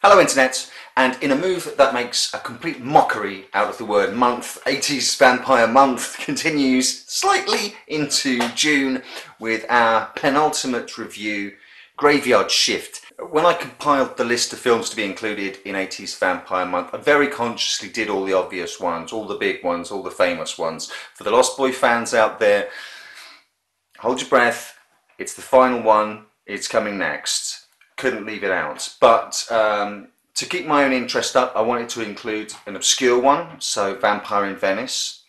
Hello Internet, and in a move that makes a complete mockery out of the word month, 80s Vampire Month continues slightly into June with our penultimate review, Graveyard Shift. When I compiled the list of films to be included in 80s Vampire Month, I very consciously did all the obvious ones, all the big ones, all the famous ones. For the Lost Boy fans out there, hold your breath, it's the final one, it's coming next. Couldn't leave it out, but to keep my own interest up, I wanted to include an obscure one, so Vampire in Venice,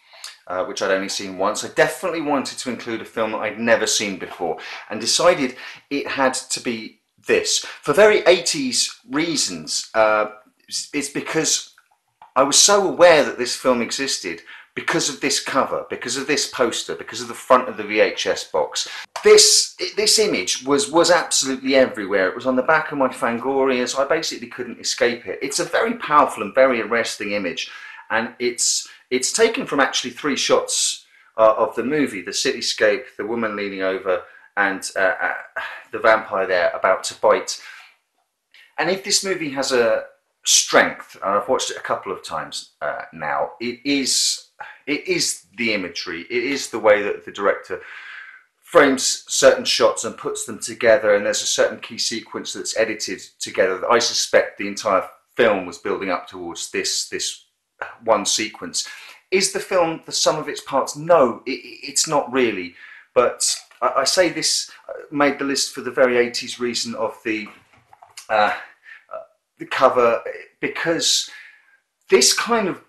which I'd only seen once. I definitely wanted to include a film that I'd never seen before, and decided it had to be this. For very 80s reasons. It's because I was so aware that this film existed because of this cover, because of this poster, because of the front of the VHS box. This image was absolutely everywhere. It was on the back of my Fangoria, so I basically couldn't escape it. It's a very powerful and very arresting image, and it's taken from actually three shots of the movie: the cityscape, the woman leaning over, and the vampire there about to bite. And if this movie has a strength, and I've watched it a couple of times now, it is the imagery. It is the way that the director frames certain shots and puts them together, and there's a certain key sequence that's edited together that I suspect the entire film was building up towards this one sequence. Is the film the sum of its parts? No, it's not really. But I say this made the list for the very 80s reason of the cover, because this kind of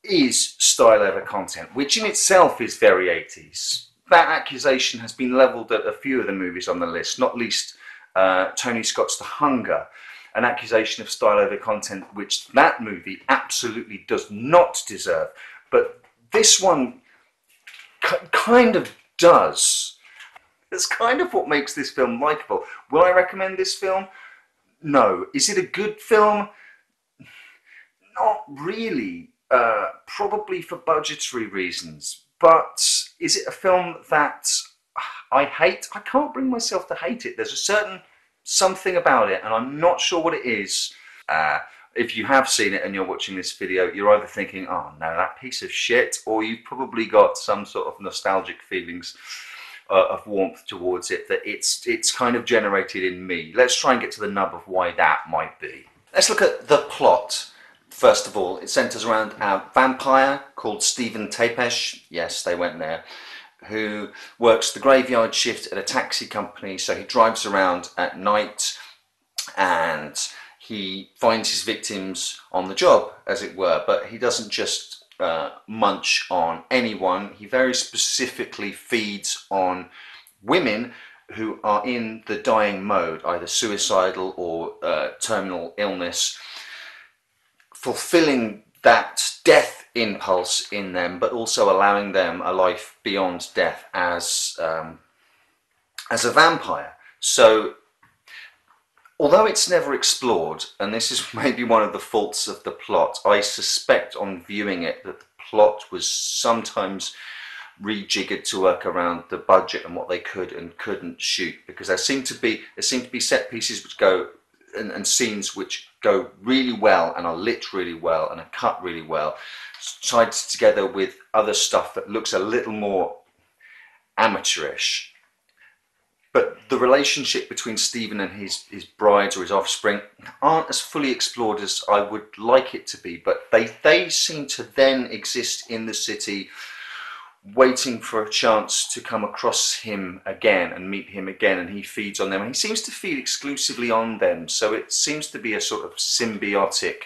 is style over content, which in itself is very 80s. That accusation has been levelled at a few of the movies on the list, not least Tony Scott's The Hunger, an accusation of style over content which that movie absolutely does not deserve. But this one kind of does. It's kind of what makes this film likeable. Will I recommend this film? No. Is it a good film? Not really. Probably for budgetary reasons. But is it a film that I hate? I can't bring myself to hate it. There's a certain something about it, and I'm not sure what it is. If you have seen it and you're watching this video, you're either thinking, oh no, that piece of shit, or you've probably got some sort of nostalgic feelings of warmth towards it that it's kind of generated in me. Let's try and get to the nub of why that might be. Let's look at the plot. First of all, it centres around a vampire called Stephen Tepesh, yes, they went there, who works the graveyard shift at a taxi company. So he drives around at night and he finds his victims on the job, as it were, but he doesn't just munch on anyone. He very specifically feeds on women who are in the dying mode, either suicidal or terminal illness, fulfilling that death impulse in them, but also allowing them a life beyond death as a vampire. So, although it's never explored, and this is maybe one of the faults of the plot, I suspect on viewing it that the plot was sometimes rejiggered to work around the budget and what they could and couldn't shoot, because there seem to be set pieces which go and scenes which go really well and are lit really well and are cut really well, tied together with other stuff that looks a little more amateurish. But the relationship between Stephen and his brides or his offspring aren't as fully explored as I would like it to be, but they seem to then exist in the city, waiting for a chance to come across him again and meet him again, and he feeds on them, and he seems to feed exclusively on them. So it seems to be a sort of symbiotic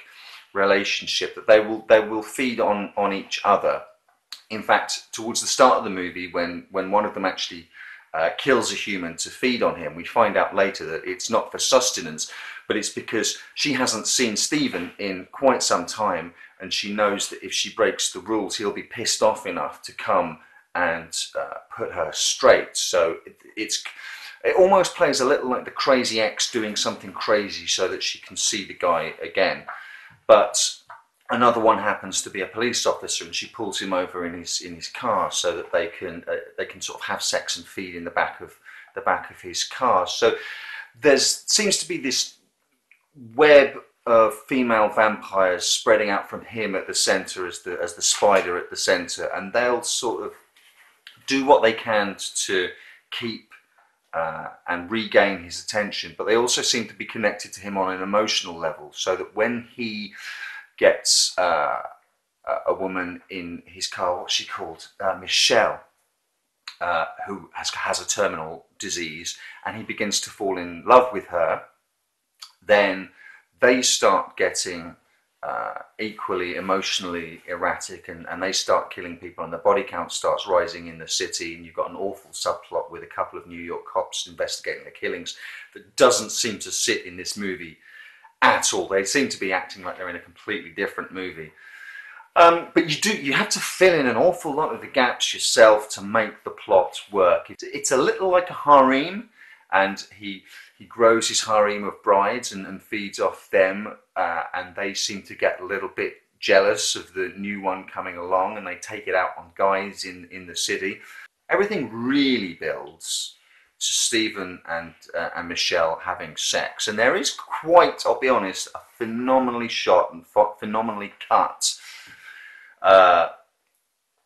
relationship that they will feed on each other. In fact, towards the start of the movie, when one of them actually kills a human to feed on him, we find out later that it's not for sustenance, but it's because she hasn't seen Stephen in quite some time, and she knows that if she breaks the rules, he'll be pissed off enough to come and put her straight. So it almost plays a little like the crazy ex doing something crazy so that she can see the guy again. But another one happens to be a police officer, and she pulls him over in his car so that they can sort of have sex and feed in the back of his car. So there seems to be this web of female vampires spreading out from him at the center as the spider at the center, and they'll sort of do what they can to keep and regain his attention, but they also seem to be connected to him on an emotional level, so that when he gets a woman in his car, what's she called? Michelle, who has a terminal disease, and he begins to fall in love with her, then they start getting equally emotionally erratic, and they start killing people, and the body count starts rising in the city, and you've got an awful subplot with a couple of New York cops investigating the killings that doesn't seem to sit in this movie at all. They seem to be acting like they're in a completely different movie. But you have to fill in an awful lot of the gaps yourself to make the plot work. It's a little like a harem, and he grows his harem of brides and feeds off them, and they seem to get a little bit jealous of the new one coming along, and they take it out on guys in the city. Everything really builds to Stephen and Michelle having sex, and there is quite, I'll be honest, a phenomenally shot and phenomenally cut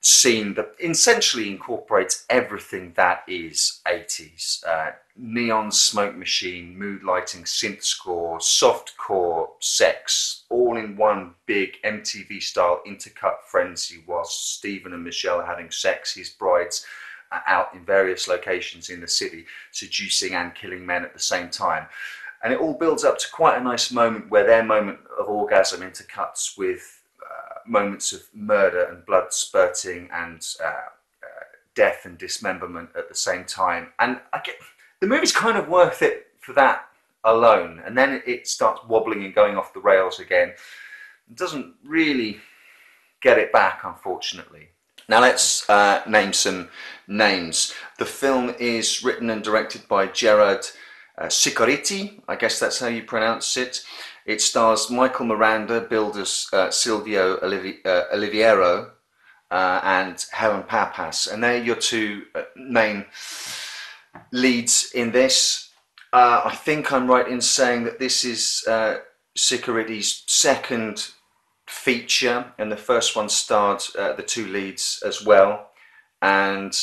scene that essentially incorporates everything that is 80s. Neon smoke machine, mood lighting, synth score, softcore sex, all in one big MTV style intercut frenzy whilst Stephen and Michelle are having sex. His brides are out in various locations in the city, seducing and killing men at the same time. And it all builds up to quite a nice moment where their moment of orgasm intercuts with moments of murder and blood spurting and death and dismemberment at the same time. And the movie's kind of worth it for that alone, and then it starts wobbling and going off the rails again. It doesn't really get it back, unfortunately. Now let's name some names. The film is written and directed by Gerard Cicoriti, I guess that's how you pronounce it. It stars Michael Miranda, billed as Silvio Oliviero, and Helen Papas, and they're your two main leads in this. I think I'm right in saying that this is Cicoriti's second feature, and the first one starred the two leads as well, and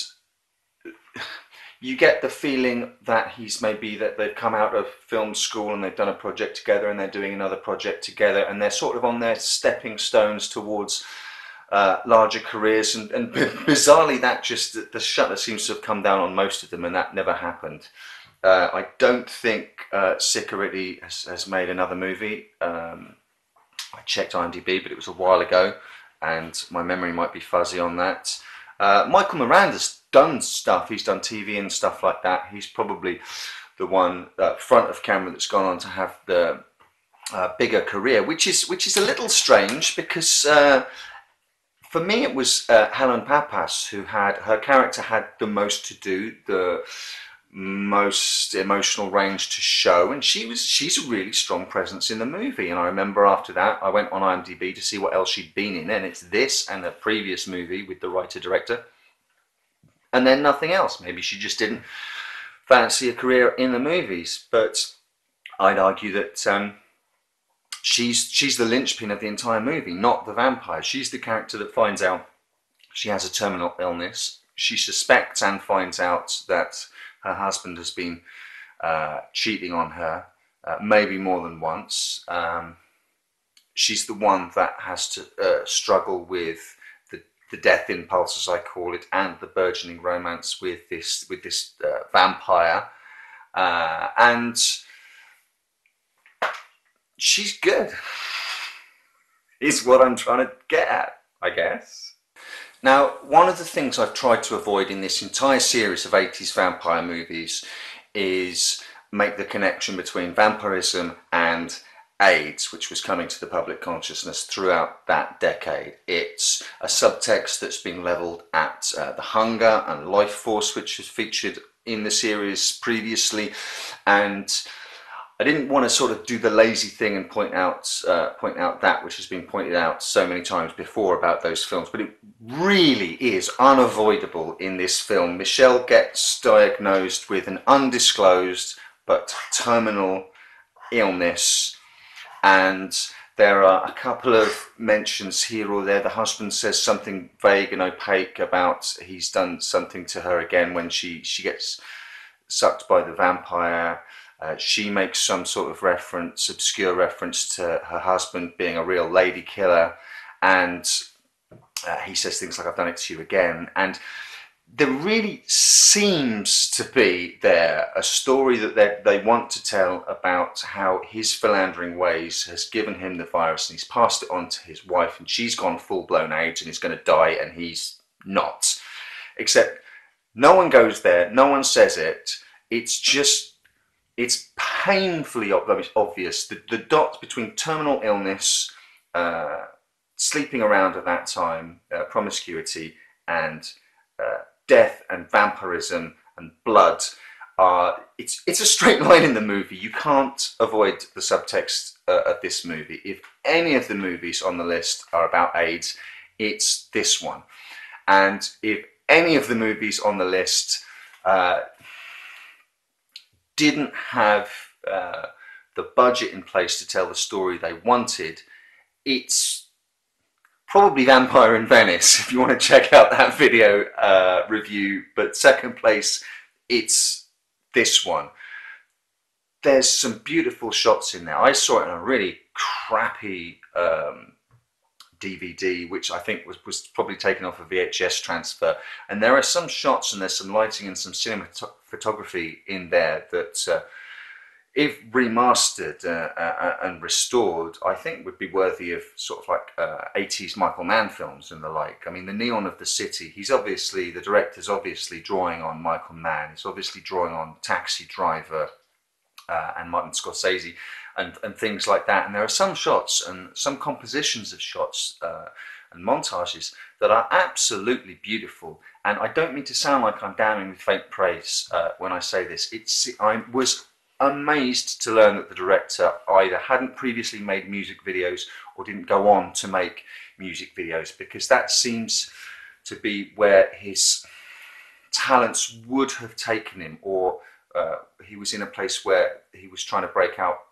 you get the feeling that that they've come out of film school and they've done a project together and they're doing another project together, and they're sort of on their stepping stones towards larger careers, and bizarrely the shutter seems to have come down on most of them, and that never happened. I don't think Cicoriti has made another movie. I checked IMDb, but it was a while ago, and my memory might be fuzzy on that. Michael Miranda's done stuff. He's done TV and stuff like that. He's probably the one front of camera that's gone on to have the bigger career, which is a little strange, because for me it was Helen Papas who her character had the most to do, the most emotional range to show, and she's a really strong presence in the movie. And I remember after that I went on IMDb to see what else she'd been in, and it's this and a previous movie with the writer-director, and then nothing else. Maybe she just didn't fancy a career in the movies, but I'd argue that she's the linchpin of the entire movie, not the vampire. She's the character that finds out she has a terminal illness. She suspects and finds out that her husband has been cheating on her, maybe more than once. She's the one that has to struggle with the death impulse, as I call it, and the burgeoning romance with this vampire, and she's good. Is what I'm trying to get at, I guess. Now, one of the things I've tried to avoid in this entire series of 80s vampire movies is make the connection between vampirism and AIDS, which was coming to the public consciousness throughout that decade. It's a subtext that's been levelled at the hunger and life force, which was featured in the series previously, and I didn't want to sort of do the lazy thing and point out that which has been pointed out so many times before about those films, but it really is unavoidable in this film. Michelle gets diagnosed with an undisclosed but terminal illness, and there are a couple of mentions here or there. The husband says something vague and opaque about he's done something to her again when she gets sucked by the vampire. She makes some sort of reference, obscure reference to her husband being a real lady killer, and he says things like, "I've done it to you again." And there really seems to be there a story that they want to tell about how his philandering ways has given him the virus, and he's passed it on to his wife, and she's gone full-blown AIDS and is going to die, and he's not. Except no one goes there, no one says it. It's just, it's painfully obvious that the dots between terminal illness, sleeping around at that time, promiscuity, and death and vampirism and blood are, it's a straight line in the movie. You can't avoid the subtext of this movie. If any of the movies on the list are about AIDS, it's this one. And if any of the movies on the list didn't have the budget in place to tell the story they wanted, it's probably Vampire in Venice, if you want to check out that video review. But second place, it's this one. There's some beautiful shots in there. I saw it in a really crappy DVD, which I think was probably taken off a VHS transfer. And there are some shots and there's some lighting and some cinematography in there that if remastered and restored, I think would be worthy of sort of like 80s Michael Mann films and the like. I mean, the neon of the city, the director's obviously drawing on Michael Mann. He's obviously drawing on Taxi Driver and Martin Scorsese and things like that. And there are some shots and some compositions of shots and montages that are absolutely beautiful. And I don't mean to sound like I'm damning with faint praise when I say this. I was amazed to learn that the director either hadn't previously made music videos or didn't go on to make music videos, because that seems to be where his talents would have taken him, or he was in a place where he was trying to break out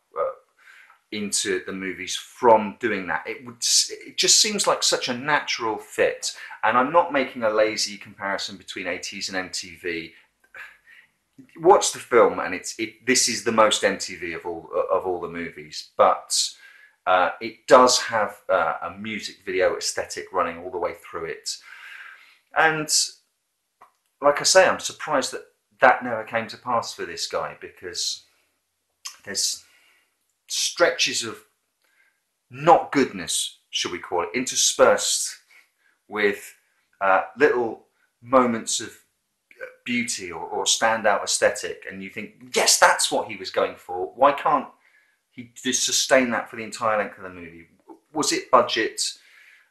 into the movies from doing that. It just seems like such a natural fit, and I'm not making a lazy comparison between 80s and MTV. Watch the film, and this is the most MTV of all the movies, but it does have a music video aesthetic running all the way through it. And like I say, I'm surprised that never came to pass for this guy, because there's stretches of not goodness, should we call it, interspersed with little moments of beauty or standout aesthetic, and you think, yes, that's what he was going for. Why can't he just sustain that for the entire length of the movie? Was it budget?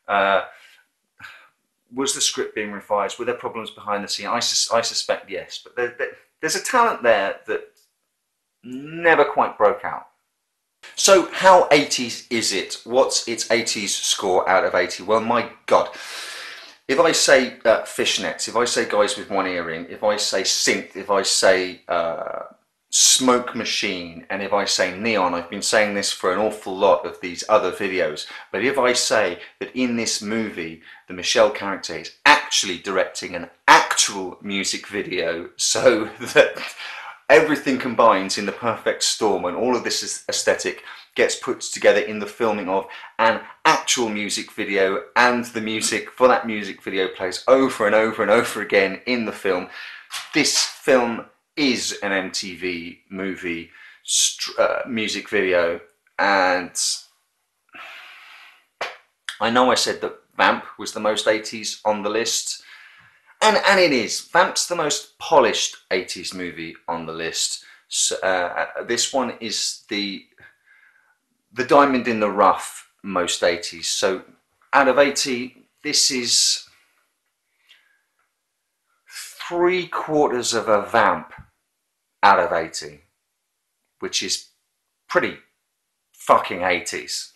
Was the script being revised? Were there problems behind the scene? I suspect yes, but there's a talent there that never quite broke out. So how 80s is it? What's its 80s score out of 80? Well, my God. If I say fishnets, if I say guys with one earring, if I say synth, if I say smoke machine, and if I say neon, I've been saying this for an awful lot of these other videos, but if I say that in this movie, the Michelle character is actually directing an actual music video, so that everything combines in the perfect storm, and all of this aesthetic gets put together in the filming of an actual music video, and the music for that music video plays over and over and over again in the film. This film is an MTV movie music video, and I know I said that Vamp was the most 80s on the list, and it is. Vamp's the most polished 80s movie on the list. So, this one is the diamond in the rough most 80s. So out of 80, this is 3/4 of a Vamp out of 80, which is pretty fucking 80s.